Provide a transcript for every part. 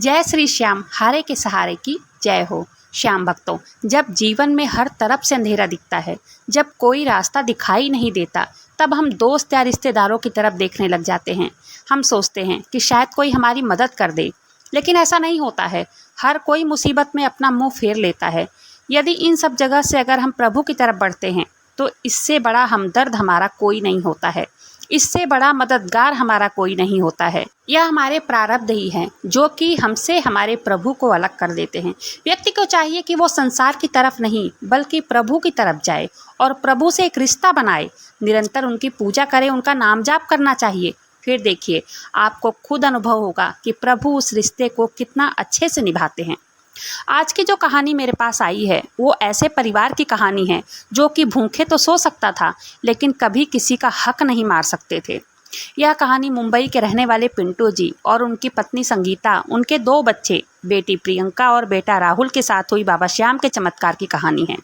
जय श्री श्याम, हारे के सहारे की जय हो। श्याम भक्तों, जब जीवन में हर तरफ से अंधेरा दिखता है, जब कोई रास्ता दिखाई नहीं देता, तब हम दोस्त या रिश्तेदारों की तरफ देखने लग जाते हैं। हम सोचते हैं कि शायद कोई हमारी मदद कर दे, लेकिन ऐसा नहीं होता है। हर कोई मुसीबत में अपना मुंह फेर लेता है। यदि इन सब जगह से अगर हम प्रभु की तरफ बढ़ते हैं, तो इससे बड़ा हमदर्द हमारा कोई नहीं होता है, इससे बड़ा मददगार हमारा कोई नहीं होता है। यह हमारे प्रारब्ध ही हैं, जो कि हमसे हमारे प्रभु को अलग कर देते हैं। व्यक्ति को चाहिए कि वो संसार की तरफ नहीं, बल्कि प्रभु की तरफ जाए और प्रभु से एक रिश्ता बनाए, निरंतर उनकी पूजा करे, उनका नाम जाप करना चाहिए। फिर देखिए, आपको खुद अनुभव होगा कि प्रभु उस रिश्ते को कितना अच्छे से निभाते हैं। आज की जो कहानी मेरे पास आई है, वो ऐसे परिवार की कहानी है जो कि भूखे तो सो सकता था, लेकिन कभी किसी का हक नहीं मार सकते थे। यह कहानी मुंबई के रहने वाले पिंटू जी और उनकी पत्नी संगीता, उनके 2 बच्चे, बेटी प्रियंका और बेटा राहुल के साथ हुई बाबा श्याम के चमत्कार की कहानी है।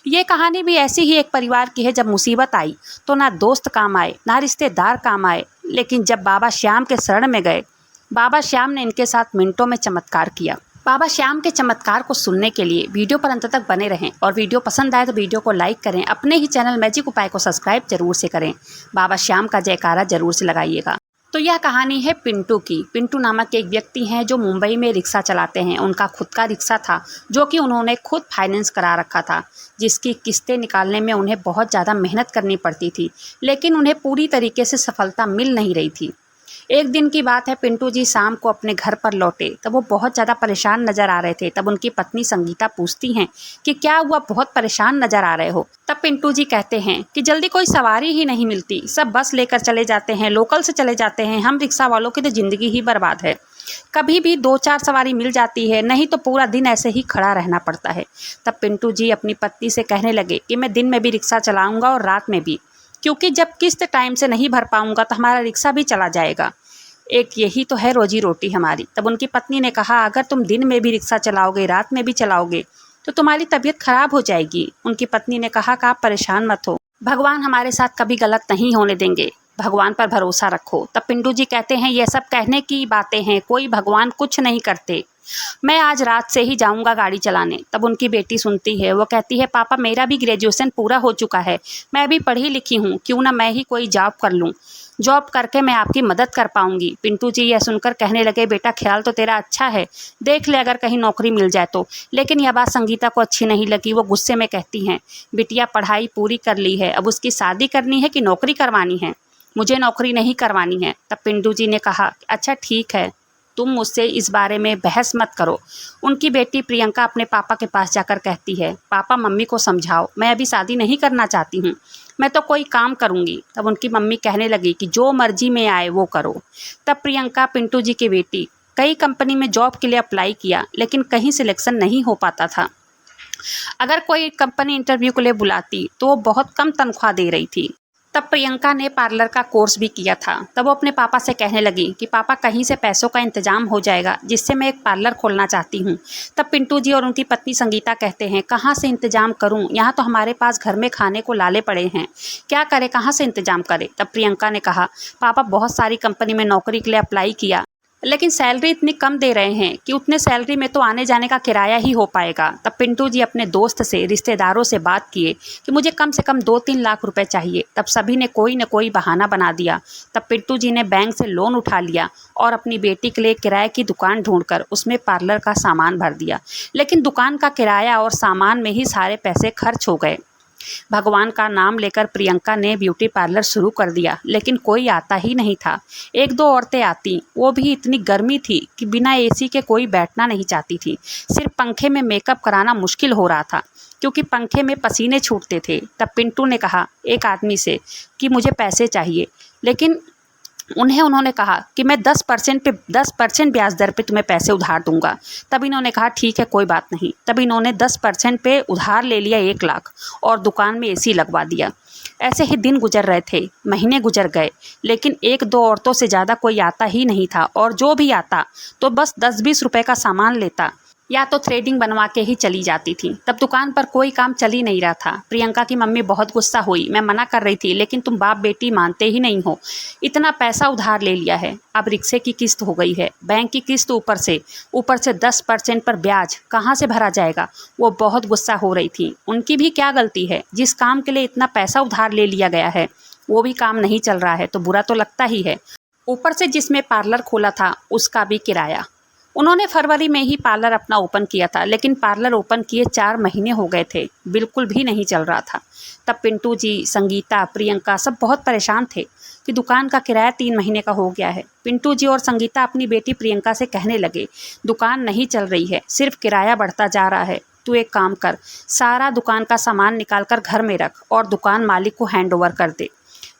ये कहानी भी ऐसी ही एक परिवार की है। जब मुसीबत आई तो ना दोस्त काम आए, ना रिश्तेदार काम आए, लेकिन जब बाबा श्याम के शरण में गए, बाबा श्याम ने इनके साथ मिनटों में चमत्कार किया। बाबा श्याम के चमत्कार को सुनने के लिए वीडियो पर अंत तक बने रहें और वीडियो पसंद आए तो वीडियो को लाइक करें। अपने ही चैनल मैजिक उपाय को सब्सक्राइब जरूर से करें। बाबा श्याम का जयकारा जरूर से लगाइएगा। तो यह कहानी है पिंटू की। पिंटू नामक एक व्यक्ति हैं जो मुंबई में रिक्शा चलाते हैं। उनका खुद का रिक्शा था, जो कि उन्होंने खुद फाइनेंस करा रखा था, जिसकी किस्तें निकालने में उन्हें बहुत ज़्यादा मेहनत करनी पड़ती थी, लेकिन उन्हें पूरी तरीके से सफलता मिल नहीं रही थी। एक दिन की बात है, पिंटू जी शाम को अपने घर पर लौटे तब वो बहुत ज़्यादा परेशान नज़र आ रहे थे। तब उनकी पत्नी संगीता पूछती हैं कि क्या हुआ, बहुत परेशान नज़र आ रहे हो। तब पिंटू जी कहते हैं कि जल्दी कोई सवारी ही नहीं मिलती, सब बस लेकर चले जाते हैं, लोकल से चले जाते हैं। हम रिक्शा वालों की तो ज़िंदगी ही बर्बाद है। कभी भी 2-4 सवारी मिल जाती है, नहीं तो पूरा दिन ऐसे ही खड़ा रहना पड़ता है। तब पिंटू जी अपनी पत्नी से कहने लगे कि मैं दिन में भी रिक्शा चलाऊँगा और रात में भी, क्योंकि जब किस्त टाइम से नहीं भर पाऊंगा तो हमारा रिक्शा भी चला जाएगा। एक यही तो है रोजी रोटी हमारी। तब उनकी पत्नी ने कहा, अगर तुम दिन में भी रिक्शा चलाओगे, रात में भी चलाओगे, तो तुम्हारी तबीयत खराब हो जाएगी। उनकी पत्नी ने कहा कि आप परेशान मत हो, भगवान हमारे साथ कभी गलत नहीं होने देंगे, भगवान पर भरोसा रखो। तब पिंटू जी कहते हैं, ये सब कहने की बातें हैं, कोई भगवान कुछ नहीं करते, मैं आज रात से ही जाऊंगा गाड़ी चलाने। तब उनकी बेटी सुनती है, वो कहती है, पापा मेरा भी ग्रेजुएशन पूरा हो चुका है, मैं भी पढ़ी लिखी हूँ, क्यों ना मैं ही कोई जॉब कर लूँ, जॉब करके मैं आपकी मदद कर पाऊंगी। पिंटू जी यह सुनकर कहने लगे, बेटा ख्याल तो तेरा अच्छा है, देख ले अगर कहीं नौकरी मिल जाए तो। लेकिन यह बात संगीता को अच्छी नहीं लगी। वो गुस्से में कहती हैं, बिटिया पढ़ाई पूरी कर ली है, अब उसकी शादी करनी है कि नौकरी करवानी है? मुझे नौकरी नहीं करवानी है। तब पिंटू जी ने कहा, अच्छा ठीक है, तुम मुझसे इस बारे में बहस मत करो। उनकी बेटी प्रियंका अपने पापा के पास जाकर कहती है, पापा मम्मी को समझाओ, मैं अभी शादी नहीं करना चाहती हूँ, मैं तो कोई काम करूँगी। तब उनकी मम्मी कहने लगी कि जो मर्जी में आए वो करो। तब प्रियंका, पिंटू जी की बेटी, कई कंपनी में जॉब के लिए अप्लाई किया, लेकिन कहीं सिलेक्शन नहीं हो पाता था। अगर कोई कंपनी इंटरव्यू के लिए बुलाती तो वो बहुत कम तनख्वाह दे रही थी। तब प्रियंका ने पार्लर का कोर्स भी किया था। तब वो अपने पापा से कहने लगी कि पापा कहीं से पैसों का इंतजाम हो जाएगा, जिससे मैं एक पार्लर खोलना चाहती हूँ। तब पिंटू जी और उनकी पत्नी संगीता कहते हैं, कहाँ से इंतजाम करूँ, यहाँ तो हमारे पास घर में खाने को लाले पड़े हैं, क्या करें, कहाँ से इंतजाम करें। तब प्रियंका ने कहा, पापा बहुत सारी कंपनी में नौकरी के लिए अप्लाई किया, लेकिन सैलरी इतनी कम दे रहे हैं कि उतने सैलरी में तो आने जाने का किराया ही हो पाएगा। तब पिंटू जी अपने दोस्त से, रिश्तेदारों से बात किए कि मुझे कम से कम 2-3 लाख रुपए चाहिए। तब सभी ने कोई न कोई बहाना बना दिया। तब पिंटू जी ने बैंक से लोन उठा लिया और अपनी बेटी के लिए किराए की दुकान ढूंढकर उसमें पार्लर का सामान भर दिया, लेकिन दुकान का किराया और सामान में ही सारे पैसे खर्च हो गए। भगवान का नाम लेकर प्रियंका ने ब्यूटी पार्लर शुरू कर दिया, लेकिन कोई आता ही नहीं था। 1-2 औरतें आती, वो भी इतनी गर्मी थी कि बिना एसी के कोई बैठना नहीं चाहती थी। सिर्फ पंखे में मेकअप कराना मुश्किल हो रहा था, क्योंकि पंखे में पसीने छूटते थे। तब पिंटू ने कहा एक आदमी से कि मुझे पैसे चाहिए, लेकिन उन्होंने कहा कि मैं 10% ब्याज दर पे तुम्हें पैसे उधार दूंगा। तब इन्होंने कहा ठीक है, कोई बात नहीं। तब इन्होंने 10% पे उधार ले लिया 1 लाख और दुकान में एसी लगवा दिया। ऐसे ही दिन गुजर रहे थे, महीने गुजर गए, लेकिन 1-2 औरतों से ज़्यादा कोई आता ही नहीं था, और जो भी आता तो बस 10-20 रुपए का सामान लेता। या तो थ्रेडिंग बनवा के ही चली जाती थी। तब दुकान पर कोई काम चल ही नहीं रहा था। प्रियंका की मम्मी बहुत गुस्सा हुई। मैं मना कर रही थी लेकिन तुम बाप बेटी मानते ही नहीं हो। इतना पैसा उधार ले लिया है, अब रिक्शे की किस्त हो गई है, बैंक की किस्त ऊपर से 10% पर ब्याज कहाँ से भरा जाएगा। वो बहुत गुस्सा हो रही थी। उनकी भी क्या गलती है, जिस काम के लिए इतना पैसा उधार ले लिया गया है वो भी काम नहीं चल रहा है तो बुरा तो लगता ही है। ऊपर से जिसमें पार्लर खोला था उसका भी किराया। उन्होंने फरवरी में ही पार्लर अपना ओपन किया था, लेकिन पार्लर ओपन किए 4 महीने हो गए थे, बिल्कुल भी नहीं चल रहा था। तब पिंटू जी, संगीता, प्रियंका सब बहुत परेशान थे कि दुकान का किराया 3 महीने का हो गया है। पिंटू जी और संगीता अपनी बेटी प्रियंका से कहने लगे, दुकान नहीं चल रही है, सिर्फ किराया बढ़ता जा रहा है। तू एक काम कर, सारा दुकान का सामान निकाल कर घर में रख और दुकान मालिक को हैंड ओवर कर दे।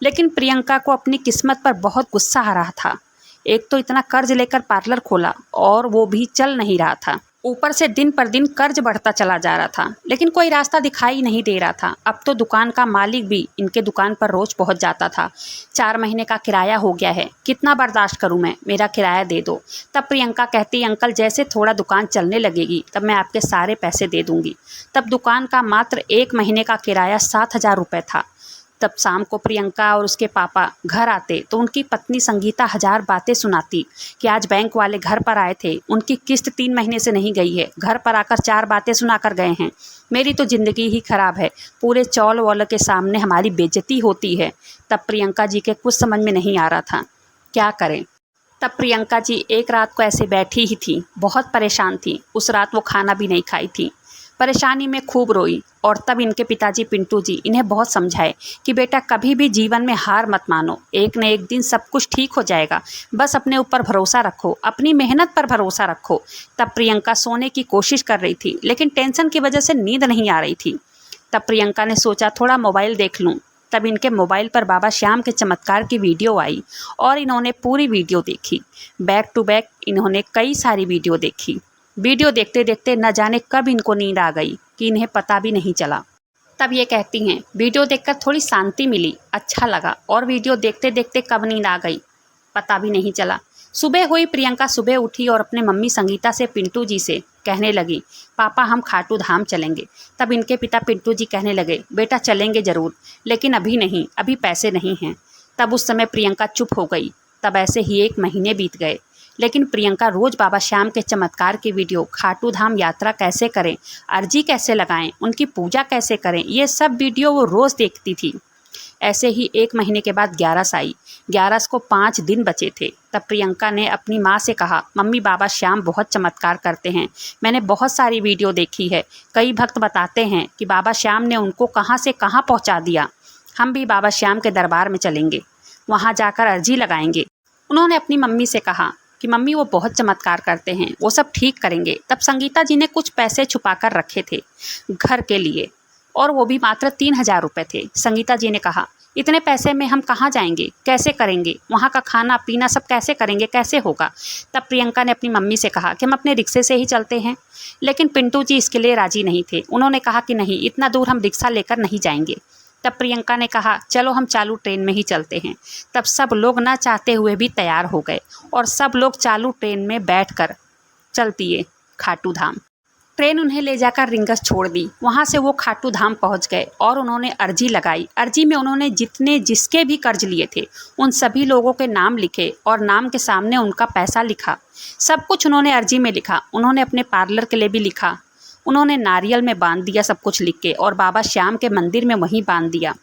लेकिन प्रियंका को अपनी किस्मत पर बहुत गुस्सा आ रहा था। एक तो इतना कर्ज लेकर पार्लर खोला और वो भी चल नहीं रहा था। ऊपर से दिन पर दिन कर्ज बढ़ता चला जा रहा था, लेकिन कोई रास्ता दिखाई नहीं दे रहा था। अब तो दुकान का मालिक भी इनके दुकान पर रोज पहुंच जाता था। 4 महीने का किराया हो गया है, कितना बर्दाश्त करूं मैं, मेरा किराया दे दो। तब प्रियंका कहती, अंकल जैसे थोड़ा दुकान चलने लगेगी तब मैं आपके सारे पैसे दे दूंगी। तब दुकान का मात्र 1 महीने का किराया 7,000 रुपये था। तब शाम को प्रियंका और उसके पापा घर आते तो उनकी पत्नी संगीता 1000 बातें सुनाती कि आज बैंक वाले घर पर आए थे, उनकी किस्त 3 महीने से नहीं गई है, घर पर आकर 4 बातें सुना कर गए हैं। मेरी तो ज़िंदगी ही खराब है, पूरे चौल वालों के सामने हमारी बेइज्जती होती है। तब प्रियंका जी के कुछ समझ में नहीं आ रहा था, क्या करें। तब प्रियंका जी एक रात को ऐसे बैठी ही थी, बहुत परेशान थी। उस रात वो खाना भी नहीं खाई थी, परेशानी में खूब रोई। और तब इनके पिताजी पिंटू जी इन्हें बहुत समझाए कि बेटा कभी भी जीवन में हार मत मानो, एक न एक दिन सब कुछ ठीक हो जाएगा, बस अपने ऊपर भरोसा रखो, अपनी मेहनत पर भरोसा रखो। तब प्रियंका सोने की कोशिश कर रही थी, लेकिन टेंशन की वजह से नींद नहीं आ रही थी। तब प्रियंका ने सोचा थोड़ा मोबाइल देख लूँ। तब इनके मोबाइल पर बाबा श्याम के चमत्कार की वीडियो आई और इन्होंने पूरी वीडियो देखी। बैक टू बैक इन्होंने कई सारी वीडियो देखी। वीडियो देखते देखते न जाने कब इनको नींद आ गई कि इन्हें पता भी नहीं चला। तब ये कहती हैं, वीडियो देखकर थोड़ी शांति मिली, अच्छा लगा, और वीडियो देखते देखते कब नींद आ गई पता भी नहीं चला। सुबह हुई, प्रियंका सुबह उठी और अपने मम्मी संगीता से पिंटू जी से कहने लगी, पापा हम खाटू धाम चलेंगे। तब इनके पिता पिंटू जी कहने लगे, बेटा चलेंगे ज़रूर, लेकिन अभी नहीं, अभी पैसे नहीं हैं। तब उस समय प्रियंका चुप हो गई। तब ऐसे ही 1 महीने बीत गए, लेकिन प्रियंका रोज़ बाबा श्याम के चमत्कार की वीडियो, खाटू धाम यात्रा कैसे करें, अर्जी कैसे लगाएं, उनकी पूजा कैसे करें, ये सब वीडियो वो रोज़ देखती थी। ऐसे ही 1 महीने के बाद 11 आई। 11 को 5 दिन बचे थे। तब प्रियंका ने अपनी माँ से कहा, मम्मी बाबा श्याम बहुत चमत्कार करते हैं, मैंने बहुत सारी वीडियो देखी है, कई भक्त बताते हैं कि बाबा श्याम ने उनको कहाँ से कहाँ पहुँचा दिया। हम भी बाबा श्याम के दरबार में चलेंगे, वहाँ जाकर अर्जी लगाएंगे। उन्होंने अपनी मम्मी से कहा कि मम्मी वो बहुत चमत्कार करते हैं, वो सब ठीक करेंगे। तब संगीता जी ने कुछ पैसे छुपा कर रखे थे घर के लिए, और वो भी मात्र 3000 रुपये थे। संगीता जी ने कहा, इतने पैसे में हम कहाँ जाएंगे, कैसे करेंगे, वहाँ का खाना पीना सब कैसे करेंगे, कैसे होगा। तब प्रियंका ने अपनी मम्मी से कहा कि हम अपने रिक्शे से ही चलते हैं, लेकिन पिंटू जी इसके लिए राजी नहीं थे। उन्होंने कहा कि नहीं, इतना दूर हम रिक्शा लेकर नहीं जाएंगे। तब प्रियंका ने कहा, चलो हम चालू ट्रेन में ही चलते हैं। तब सब लोग ना चाहते हुए भी तैयार हो गए और सब लोग चालू ट्रेन में बैठकर चल दिए खाटू धाम। ट्रेन उन्हें ले जाकर रिंगस छोड़ दी। वहाँ से वो खाटू धाम पहुँच गए और उन्होंने अर्जी लगाई। अर्जी में उन्होंने जितने जिसके भी कर्ज लिए थे उन सभी लोगों के नाम लिखे और नाम के सामने उनका पैसा लिखा। सब कुछ उन्होंने अर्जी में लिखा। उन्होंने अपने पार्लर के लिए भी लिखा। उन्होंने नारियल में बांध दिया सब कुछ लिख के, और बाबा श्याम के मंदिर में वहीं बांध दिया,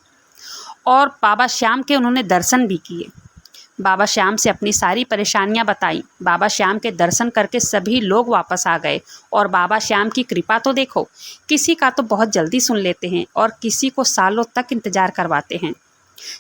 और बाबा श्याम के उन्होंने दर्शन भी किए। बाबा श्याम से अपनी सारी परेशानियां बताई। बाबा श्याम के दर्शन करके सभी लोग वापस आ गए। और बाबा श्याम की कृपा तो देखो, किसी का तो बहुत जल्दी सुन लेते हैं और किसी को सालों तक इंतजार करवाते हैं।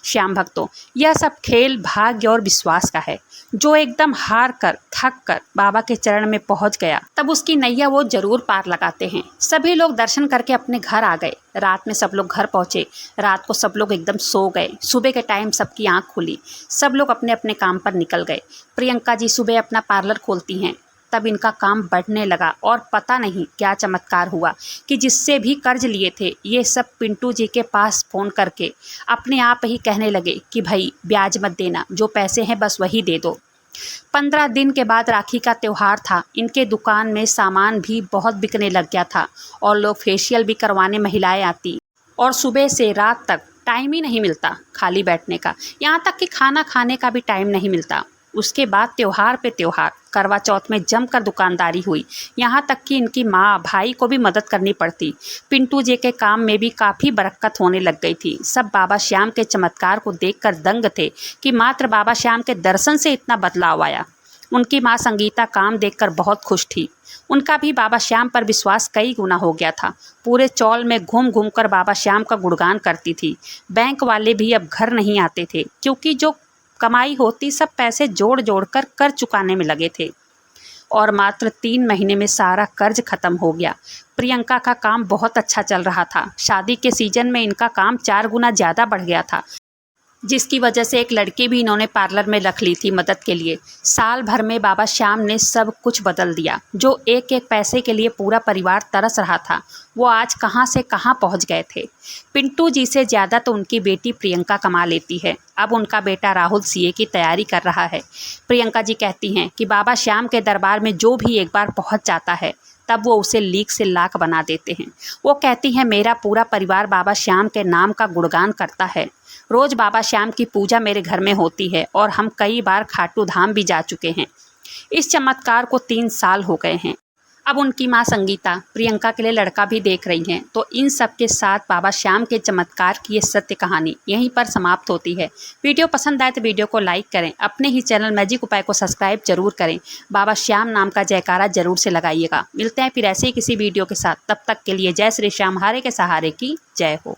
श्याम भक्तों, यह सब खेल भाग्य और विश्वास का है। जो एकदम हार कर थक कर बाबा के चरण में पहुंच गया, तब उसकी नैया वो जरूर पार लगाते हैं। सभी लोग दर्शन करके अपने घर आ गए। रात में सब लोग घर पहुंचे। रात को सब लोग एकदम सो गए। सुबह के टाइम सबकी आंख खुली, सब लोग अपने अपने काम पर निकल गए। प्रियंका जी सुबह अपना पार्लर खोलती हैं। तब इनका काम बढ़ने लगा और पता नहीं क्या चमत्कार हुआ कि जिससे भी कर्ज लिए थे ये सब पिंटू जी के पास फ़ोन करके अपने आप ही कहने लगे कि भाई ब्याज मत देना, जो पैसे हैं बस वही दे दो। 15 दिन के बाद राखी का त्यौहार था। इनके दुकान में सामान भी बहुत बिकने लग गया था और लोग फेशियल भी करवाने महिलाएं आती और सुबह से रात तक टाइम ही नहीं मिलता खाली बैठने का, यहाँ तक कि खाना खाने का भी टाइम नहीं मिलता। उसके बाद त्योहार पे त्योहार, करवा चौथ में जमकर दुकानदारी हुई, यहाँ तक कि इनकी माँ भाई को भी मदद करनी पड़ती। पिंटू जी के काम में भी काफ़ी बरकत होने लग गई थी। सब बाबा श्याम के चमत्कार को देखकर दंग थे कि मात्र बाबा श्याम के दर्शन से इतना बदलाव आया। उनकी माँ संगीता काम देखकर बहुत खुश थी। उनका भी बाबा श्याम पर विश्वास कई गुना हो गया था। पूरे चौल में घूम घूम कर बाबा श्याम का गुणगान करती थी। बैंक वाले भी अब घर नहीं आते थे क्योंकि जो कमाई होती सब पैसे जोड़ जोड़ कर कर चुकाने में लगे थे और मात्र 3 महीने में सारा कर्ज खत्म हो गया। प्रियंका का काम बहुत अच्छा चल रहा था। शादी के सीजन में इनका काम 4 गुना ज़्यादा बढ़ गया था, जिसकी वजह से एक लड़की भी इन्होंने पार्लर में रख ली थी मदद के लिए। साल भर में बाबा श्याम ने सब कुछ बदल दिया। जो एक एक पैसे के लिए पूरा परिवार तरस रहा था, वो आज कहाँ से कहाँ पहुँच गए थे। पिंटू जी से ज़्यादा तो उनकी बेटी प्रियंका कमा लेती है। अब उनका बेटा राहुल सीए की तैयारी कर रहा है। प्रियंका जी कहती हैं कि बाबा श्याम के दरबार में जो भी एक बार पहुँच जाता है तब वो उसे लीक से लाख बना देते हैं। वो कहती हैं मेरा पूरा परिवार बाबा श्याम के नाम का गुणगान करता है। रोज़ बाबा श्याम की पूजा मेरे घर में होती है और हम कई बार खाटू धाम भी जा चुके हैं। इस चमत्कार को 3 साल हो गए हैं। अब उनकी माँ संगीता प्रियंका के लिए लड़का भी देख रही हैं। तो इन सब के साथ बाबा श्याम के चमत्कार की ये सत्य कहानी यहीं पर समाप्त होती है। वीडियो पसंद आए तो वीडियो को लाइक करें, अपने ही चैनल मैजिक उपाय को सब्सक्राइब जरूर करें, बाबा श्याम नाम का जयकारा जरूर से लगाइएगा। मिलते हैं फिर ऐसे ही किसी वीडियो के साथ, तब तक के लिए जय श्री श्याम, हारे के सहारे की जय हो।